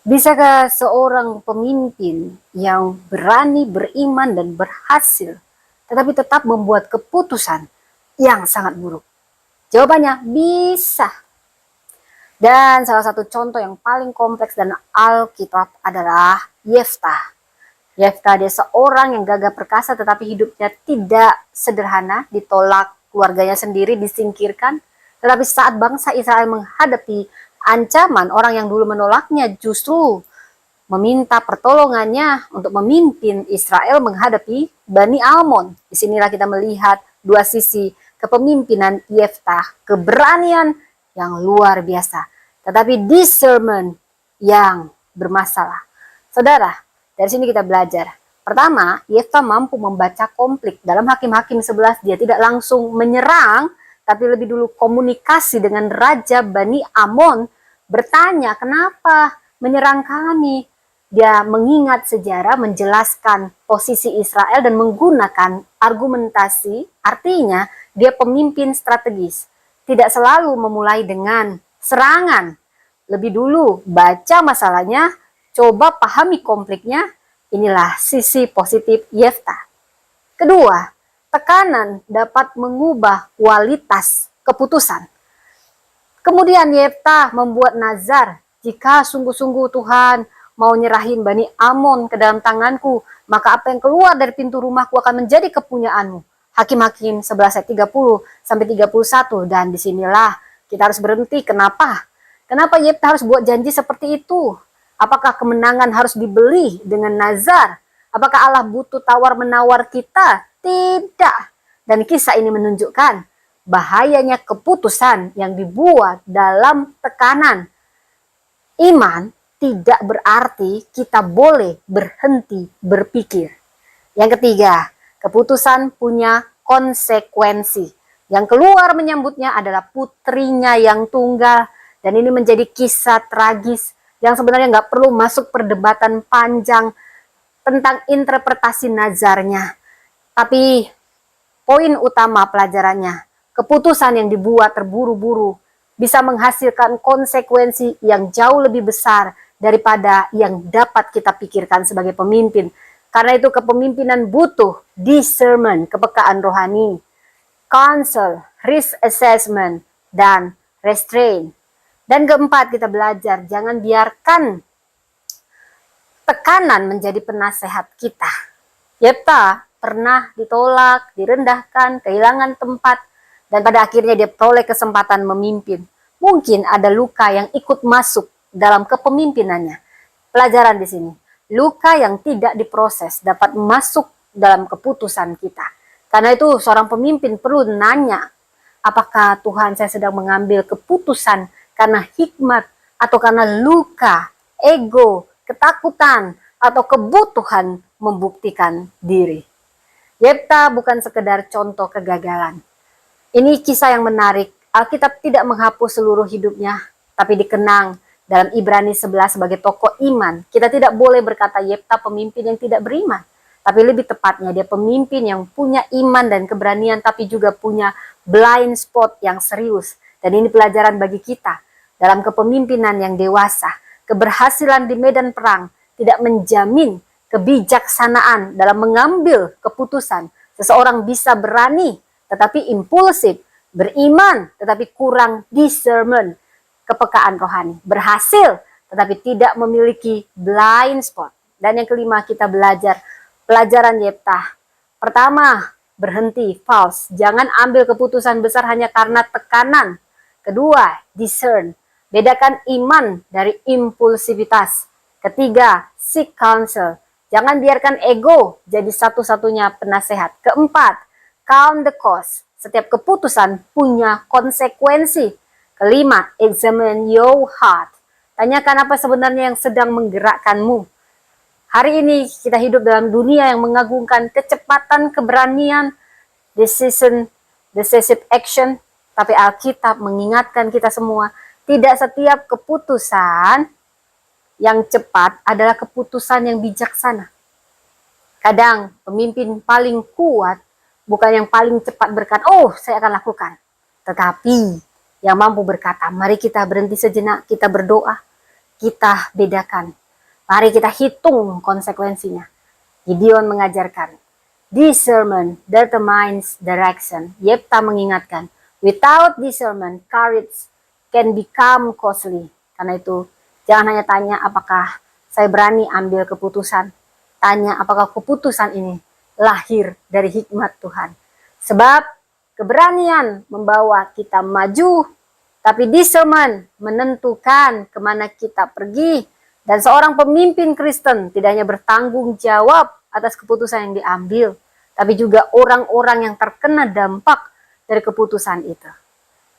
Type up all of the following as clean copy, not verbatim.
Bisakah seorang pemimpin yang berani, beriman, dan berhasil, tetapi tetap membuat keputusan yang sangat buruk? Jawabannya bisa. Dan salah satu contoh yang paling kompleks dan Alkitab adalah Yeftah. Yeftah dia seorang yang gagah perkasa tetapi hidupnya tidak sederhana, ditolak keluarganya sendiri, disingkirkan. Tetapi saat bangsa Israel menghadapi ancaman, orang yang dulu menolaknya justru meminta pertolongannya untuk memimpin Israel menghadapi Bani Amon. Disinilah kita melihat dua sisi kepemimpinan Yeftah, keberanian yang luar biasa, tetapi discernment yang bermasalah. Saudara, dari sini kita belajar. Pertama, Yeftah mampu membaca konflik. Dalam Hakim-Hakim 11, dia tidak langsung menyerang, tapi lebih dulu komunikasi dengan Raja Bani Amon, bertanya, kenapa menyerang kami? Dia mengingat sejarah, menjelaskan posisi Israel dan menggunakan argumentasi, artinya dia pemimpin strategis. Tidak selalu memulai dengan serangan. Lebih dulu baca masalahnya, coba pahami konfliknya. Inilah sisi positif Yeftah. Kedua, tekanan dapat mengubah kualitas keputusan. Kemudian Yeftah membuat nazar, jika sungguh-sungguh Tuhan mau nyerahin Bani Amon ke dalam tanganku, maka apa yang keluar dari pintu rumahku akan menjadi kepunyaanmu. Hakim-Hakim 11 ayat 30 sampai 31. Dan disinilah kita harus berhenti. Kenapa? Kenapa Yeftah harus buat janji seperti itu? Apakah kemenangan harus dibeli dengan nazar? Apakah Allah butuh tawar-menawar kita? Tidak. Dan kisah ini menunjukkan bahayanya keputusan yang dibuat dalam tekanan. Iman tidak berarti kita boleh berhenti berpikir. Yang ketiga, keputusan punya konsekuensi. Yang keluar menyambutnya adalah putrinya yang tunggal. Dan ini menjadi kisah tragis yang sebenarnya nggak perlu masuk perdebatan panjang tentang interpretasi nazarnya. Tapi poin utama pelajarannya, keputusan yang dibuat terburu-buru bisa menghasilkan konsekuensi yang jauh lebih besar daripada yang dapat kita pikirkan sebagai pemimpin. Karena itu kepemimpinan butuh discernment, kepekaan rohani, counsel, risk assessment, dan restraint. Dan keempat, kita belajar jangan biarkan tekanan menjadi penasehat kita. Yeftah pernah ditolak, direndahkan, kehilangan tempat, dan pada akhirnya dia peroleh kesempatan memimpin. Mungkin ada luka yang ikut masuk dalam kepemimpinannya. Pelajaran di sini, luka yang tidak diproses dapat masuk dalam keputusan kita. Karena itu seorang pemimpin perlu nanya, apakah Tuhan saya sedang mengambil keputusan karena hikmat atau karena luka, ego, ketakutan, atau kebutuhan membuktikan diri. Yeftah bukan sekedar contoh kegagalan. Ini kisah yang menarik. Alkitab tidak menghapus seluruh hidupnya, tapi dikenang dalam Ibrani 11 sebagai tokoh iman. Kita tidak boleh berkata Yeftah pemimpin yang tidak beriman, tapi lebih tepatnya dia pemimpin yang punya iman dan keberanian, tapi juga punya blind spot yang serius. Dan ini pelajaran bagi kita dalam kepemimpinan yang dewasa. Keberhasilan di medan perang tidak menjamin kebijaksanaan dalam mengambil keputusan. Seseorang bisa berani tetapi impulsif, beriman tetapi kurang discernment, kepekaan rohani, berhasil tetapi tidak memiliki blind spot. Dan yang kelima, kita belajar pelajaran Yeftah. Pertama, berhenti, false. Jangan ambil keputusan besar hanya karena tekanan. Kedua, discern. Bedakan iman dari impulsivitas. Ketiga, seek counsel. Jangan biarkan ego jadi satu-satunya penasehat. Keempat, count the cost. Setiap keputusan punya konsekuensi. Kelima, examine your heart. Tanyakan apa sebenarnya yang sedang menggerakkanmu. Hari ini kita hidup dalam dunia yang mengagungkan kecepatan, keberanian, decisive action. Tapi Alkitab mengingatkan kita semua, tidak setiap keputusan yang cepat adalah keputusan yang bijaksana. Kadang pemimpin paling kuat bukan yang paling cepat berkata, oh saya akan lakukan. Tetapi yang mampu berkata, mari kita berhenti sejenak, kita berdoa. kita bedakan. Mari kita hitung konsekuensinya. Gideon mengajarkan, discernment determines direction. Yefta mengingatkan, without discernment, courage can become costly. Karena itu, jangan hanya tanya apakah saya berani ambil keputusan. Tanya apakah keputusan ini lahir dari hikmat Tuhan. Sebab keberanian membawa kita maju, tapi discernment menentukan kemana kita pergi. Dan seorang pemimpin Kristen tidak hanya bertanggung jawab atas keputusan yang diambil, tapi juga orang-orang yang terkena dampak dari keputusan itu.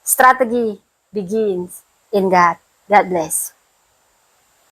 Strategi begins in God. God bless.